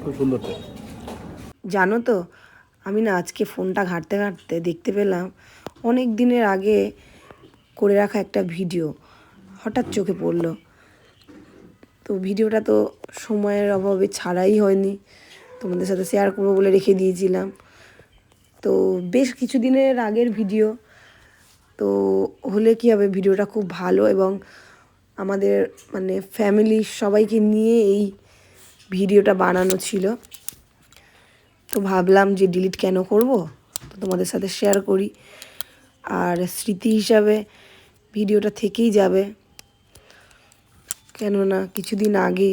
খুব সুন্দর। জানো তো, আমি না আজকে ফোনটা ঘাঁটতে ঘাঁটতে দেখতে পেলাম অনেক দিনের আগে করে রাখা একটা ভিডিও হঠাৎ চোখে পড়লো। তো ভিডিওটা তো সময়ের অভাবে ছাড়াই হয়নি, তোমাদের সাথে শেয়ার করবো বলে রেখে দিয়েছিলাম। তো বেশ কিছুদিনের আগের ভিডিও, তো হলে কী হবে, ভিডিওটা খুব ভালো এবং আমাদের মানে ফ্যামিলির সবাইকে নিয়ে এই ভিডিওটা বানানো ছিল। তো ভাবলাম যে ডিলিট কেন করব, তো তোমাদের সাথে শেয়ার করি। আর স্মৃতি হিসাবে ভিডিওটা থেকেই যাবে, কেননা কিছুদিন আগে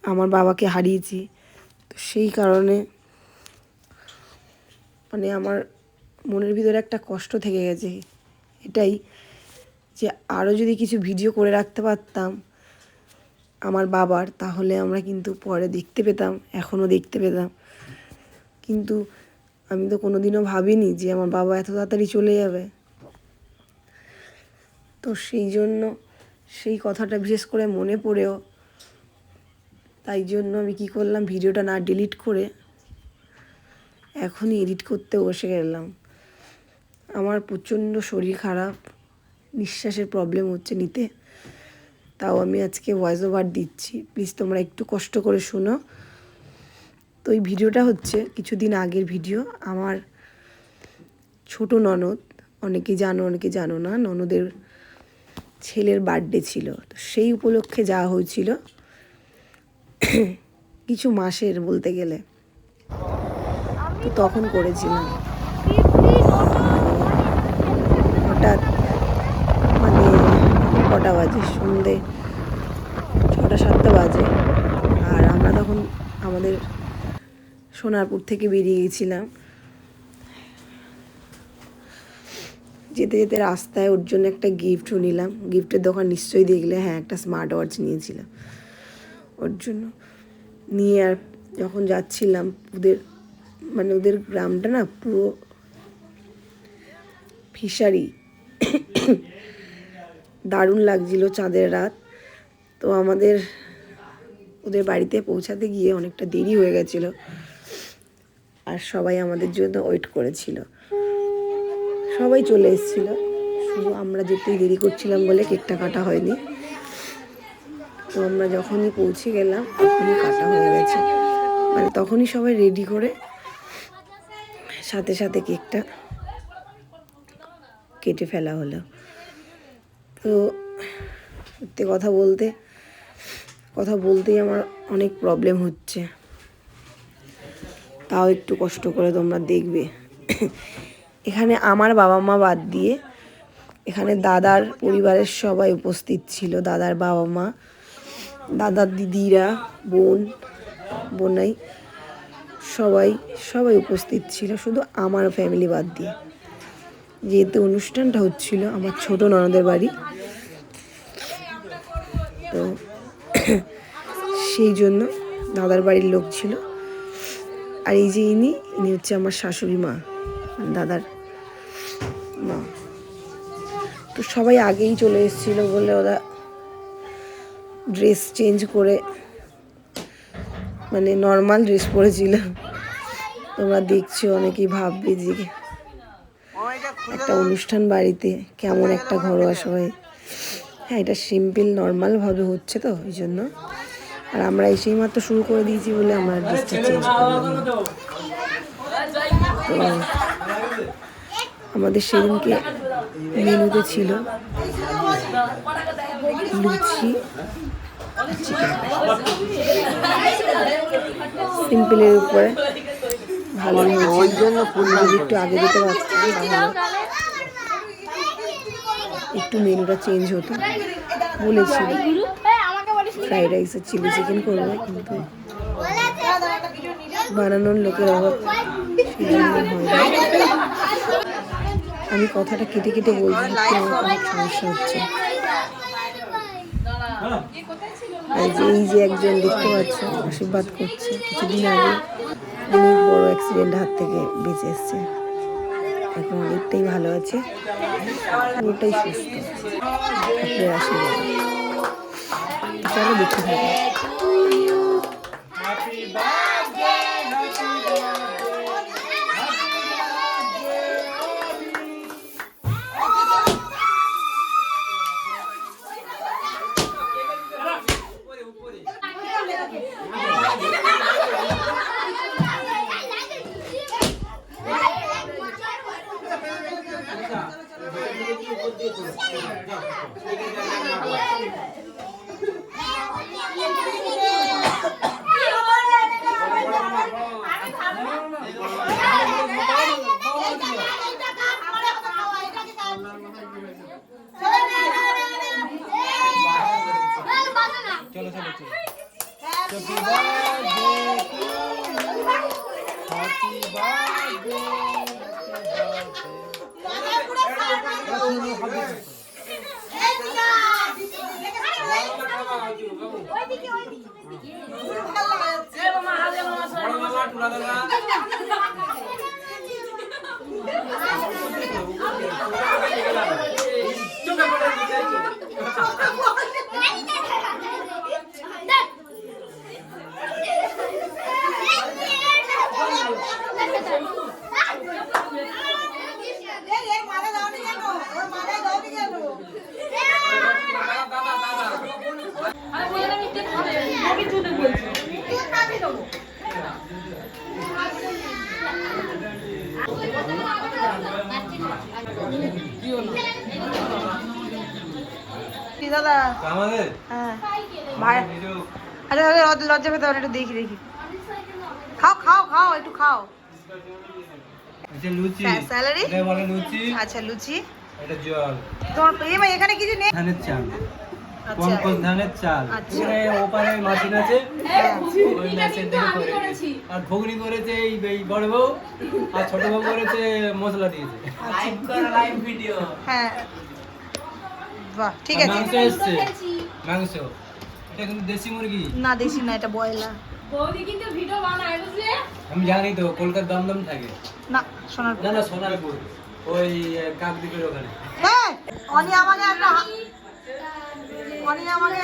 আমার বাবাকে হারিয়েছি। তো সেই কারণে মানে আমার মনের ভিতরে একটা কষ্ট থেকে গেছে, এটাই যে আরও যদি কিছু ভিডিও করে রাখতে পারতাম আমার বাবার, তাহলে আমরা কিন্তু পরে দেখতে পেতাম, এখনও দেখতে পেতাম। কিন্তু আমি তো কোনোদিনও ভাবিনি যে আমার বাবা এত তাড়াতাড়ি চলে যাবে। তো সেই জন্য সেই কথাটা বিশেষ করে মনে পড়েও, তাই জন্য আমি কি করলাম, ভিডিওটা না ডিলিট করে এখনই এডিট করতে বসে গেলাম। আমার প্রচণ্ড শরীর খারাপ, নিঃশ্বাসের প্রবলেম হচ্ছে নিতে, তাও আমি আজকে ভয়েস ওভার দিচ্ছি, প্লিজ তোমরা একটু কষ্ট করে শোনো। তো এই ভিডিওটা হচ্ছে কিছুদিন আগের ভিডিও। আমার ছোট ননদ, অনেকে জানো অনেকে জানো না, ননদের ছেলের বার্থডে ছিল। তো সেই উপলক্ষে যাওয়া হয়েছিল, কিছু মাসের বলতে গেলে। তো তখন করেছিলাম হঠাৎ মানে কটা বাজে, সন্ধে 6টা-7টা বাজে। আর আমরা তখন আমাদের সোনারপুর থেকে বেরিয়ে গেছিলাম। যেতে যেতে রাস্তায় ওর জন্য একটা গিফটও নিলাম। গিফটের দোকান নিশ্চয়ই দেখলে, হ্যাঁ একটা স্মার্ট ওয়াচ নিয়েছিলাম ওর জন্য। নিয়ে আর যখন যাচ্ছিলাম, ওদের গ্রামটা না পুরো ফিশারি, দারুণ লাগছিল চাঁদের রাত। তো আমাদের ওদের বাড়িতে পৌঁছাতে গিয়ে অনেকটা দেরি হয়ে গেছিল, আর সবাই আমাদের জন্য ওয়েট করেছিল। সবাই চলে এসেছিল, শুধু আমরা যেতেই দেরি করছিলাম বলে কেকটা কাটা হয়নি। তো আমরা যখনই পৌঁছে গেলাম তখনই কাটা হয়ে গেছে, মানে তখনই সবাই রেডি করে সাথে সাথে কেকটা কেটে ফেলা হলো। তো সত্যি কথা বলতেই আমার অনেক প্রবলেম হচ্ছে, তাও একটু কষ্ট করে তোমরা দেখবে। এখানে আমার বাবা মা বাদ দিয়ে এখানে দাদার পরিবারের সবাই উপস্থিত ছিল, দাদার বাবা মা, দাদার দিদিরা, বোনাই সবাই উপস্থিত ছিল, শুধু আমার ফ্যামিলি বাদ দিয়ে। যেহেতু অনুষ্ঠানটা হচ্ছিল আমার ছোট ননদের বাড়ি, তো সেই জন্য দাদার বাড়ির লোক ছিল। আর এই যে ইনি হচ্ছে আমার শাশুড়ি মা, দাদার মা। তো সবাই আগেই চলে এসেছিলো বলে ওরা ড্রেস চেঞ্জ করে মানে নর্মাল ড্রেস পরেছিল। তোমরা দেখছো, অনেকেই ভাববে যে একটা অনুষ্ঠান বাড়িতে কেমন একটা ঘরোয়া সবাই। হ্যাঁ, এটা সিম্পল নর্মালভাবে হচ্ছে, তো এই জন্য। আর আমরা এসেই মাত্র শুরু করে দিয়েছি বলে আমরা ড্রেসটা চেঞ্জ করলাম। তো আমাদের সেদিনকে মেনুতে ছিল লুচি, সিম্পলের উপরে ভালো যদি একটু আগে দিতে পারতাম তাহলে একটু মেনুটা চেঞ্জ হতো। বলেছিল ফ্রাইড রাইস আর চিলি চিকেন করবে, কিন্তু বানানোর লোকের অভাব, আমি কথাটা কেটে কেটে বলছি, অনেক সমস্যা হচ্ছে। আর এই যে একজন দেখতে পাচ্ছ আশীর্বাদ করছে, কিছুদিন আগে উনি বড় অ্যাক্সিডেন্ট হাত থেকে বেঁচে এসছে, এখন অনেকটাই ভালো আছে, পুরোটাই সুস্থ। ঠাকুরের আশীর্বাদ। চলো দেখতে থাকো। দাদা আমাদের হ্যাঁ ভাই, আরে আরে লজ্জা পেতে একটু দেখি দেখি, খাও খাও খাও একটু খাও। আচ্ছা লুচি, স্যালারি এটা বলে লুচি। আচ্ছা লুচি, এটা জল। তোমার এই ভাই এখানে কিছু নেই? ধানের চাল, পঙ্কজ ধানের চাল। পুরো ওপারে মাছিন আছে, ওই ম্যাচের দিকে করে। আর ঘুগনি করেছে এই বড় বউ, আর ছোট বউ করেছে মশলা দিয়েছে। লাইভ করা, লাইভ ভিডিও। হ্যাঁ বাহ ঠিক আছে। মাংস এসছে, মাংস। এটা কিন্তু দেশি মুরগি না, দেশি না, এটা বয়লা। বৌদি কিন্তু ভিডিও বানায় বুঝলে? আমি জানি তো, কলকাতার দমদম থাকে না, সোনারপুর। না না, সোনারপুর, ওই কাকদ্বীপের ওখানে। হ্যাঁ অনি আমাকে একটা অনি আমাকে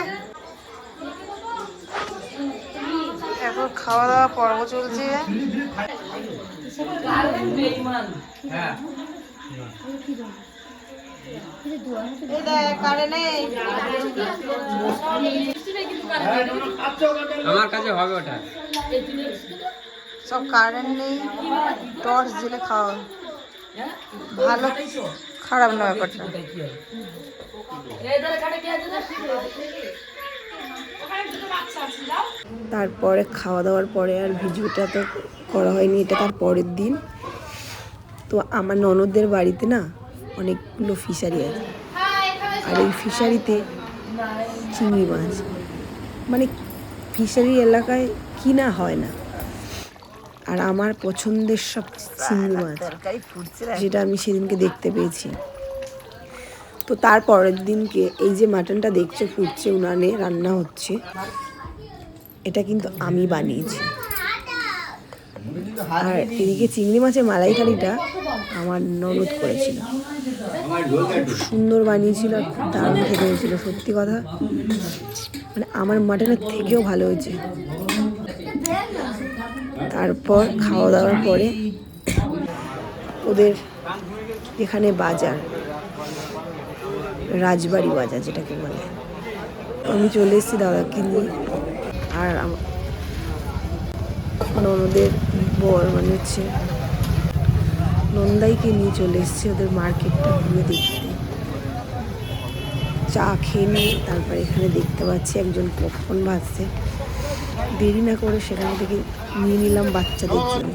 এখন খাওয়া দাওয়া পর্ব চলছে। হ্যাঁ এই দেখ কারে নেই, আমার কাছে হবে ওটা। সব কারেন্ট নেই, টর্চ দিলে খাওয়া ভালো, খারাপ না ব্যাপারটা। তারপরে খাওয়া দাওয়ার পরে আর ভিডিওটা তো করা হয়নি, এটা তার পরের দিন। তো আমার ননদদের বাড়িতে না অনেকগুলো ফিশারি আছে, আর এই ফিশারিতে চিংড়ি মাছ, মানে ফিশারি এলাকায় কিনা হয় না। আর আমার পছন্দের সব চিংড়ি মাছ, যেটা আমি সেদিনকে দেখতে পেয়েছি। তো তার পরের দিনকে এই যে মাটনটা দেখছো ফুটছে, উনানে রান্না হচ্ছে, এটা কিন্তু আমি বানিয়েছি। আর এদিকে চিংড়ি মাছের মালাইকারিটা আমার ননদ করেছিল, খুব সুন্দর বানিয়েছিল আর খুব দারুণ খেতে হয়েছিল, সত্যি কথা, মানে আমার মাটনের থেকেও ভালো হয়েছে। তারপর খাওয়া দাওয়ার পরে ওদের এখানে বাজার, রাজবাড়ি বাজার যেটাকে বলে, আমি চলে এসেছি দাদাকে নিয়ে। আর ননদের বর মানে হচ্ছে নন্দাইকে নিয়ে চলে এসেছি ওদের মার্কেটটা ঘুরে দেখতে। চা খেয়ে নিয়ে তারপর এখানে দেখতে পাচ্ছি একজন পপকর্ন ভাজছে, দেরি না করে সেখান থেকে নিয়ে নিলাম বাচ্চাদের জন্য।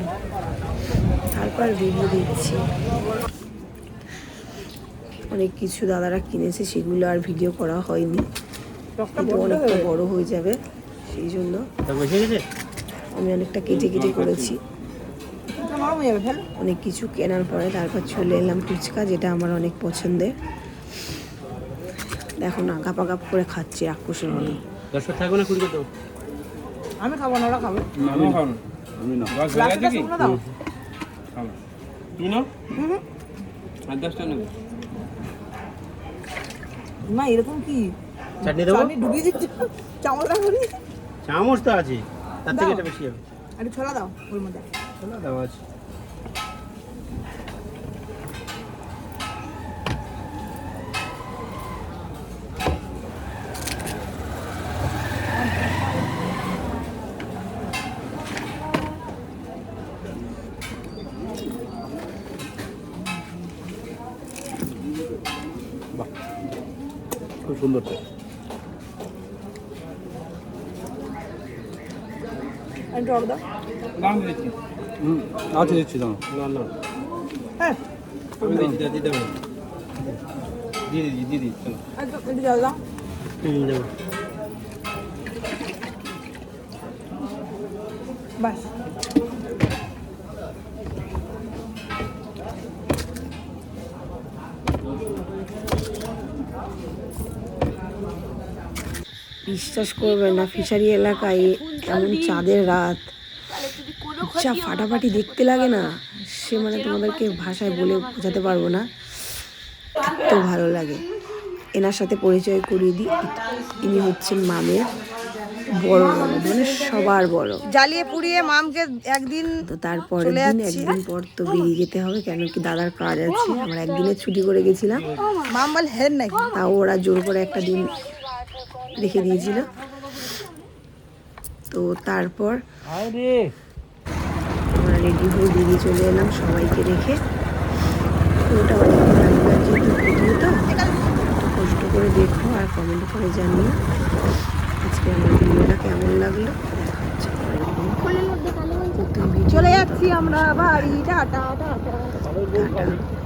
তারপর ভিডিও দিচ্ছি, অনেক কিছু দাদারা কিনেছে, সেগুলো আর ভিডিও করা হয়নি, কিন্তু অনেকটা বড় হয়ে যাবে সেই জন্য আমি অনেকটা কেটে কেটে করেছি। অনেক কিছু কেনার পরে তারপর চলে এলাম ফুচকা, যেটা আমার অনেক পছন্দের। দেখো না গাপাগাপ করে খাচ্ছি রাক্ষসের মতো। দর্শক থাকবে না, কুড়ি দাও। আমি খাবো না, ওরা খাবে। তুমি না বস হয়ে গেছে কি শুকনো দাও। খাও। তুমি নাও আর 10টা নেবে মা এরকম কি চাটনি দেবো চাটনি ডুবিয়ে দিচ্ছ চামচ রাখো নি চামচ তো আছে তার থেকে দাও। এটা বেশি হবে একটু ছোলা দাও ওর মধ্যে না দেওয়া আছে বাহ খুব সুন্দর তো একটু অর্ডার দাও দাম দিচ্ছি আচ্ছা দিচ্ছি দাও না না হ্যাঁ আমি দিতে দিতে পারবো দিদি চলো একটু জল দাও দেবো বাস বিশ্বাস করবে না ফিশারি এলাকায় এমন চাঁদের রাত যা ফাটাফাটি দেখতে লাগে না সে মানে তোমাদেরকে ভাষায় বলে বোঝাতে পারবো না এত ভালো লাগে এনার সাথে পরিচয় করিয়ে দিই ইনি হচ্ছেন মামের বড় ননদ, মানে সবার বড় জ্বালিয়ে পুড়িয়ে মামকে একদিন তো তারপরের দিন একদিন পর তো বেরিয়ে যেতে হবে কেন কি দাদার কাজ আছে আমরা একদিনের ছুটি করে গেছিলাম মাম বল হেড নাকি তাও ওরা জোর করে একটা দিন রেখে দিয়েছিল তো তারপর আমরা রেডি হয়ে বেরিয়ে চলে এলাম সবাইকে রেখে তো ওটা অনেকদিন আগেকার যেহেতু ভিডিও তো একটু কষ্ট করে দেখো আর কমেন্ট করে জানিও আজকে আমার ভিডিওটা কেমন লাগলো দেখা হচ্ছে পরের দিন। নতুন ভিডিও চলে যাচ্ছি আমরা বাড়ি টাটা টাটা টাটা।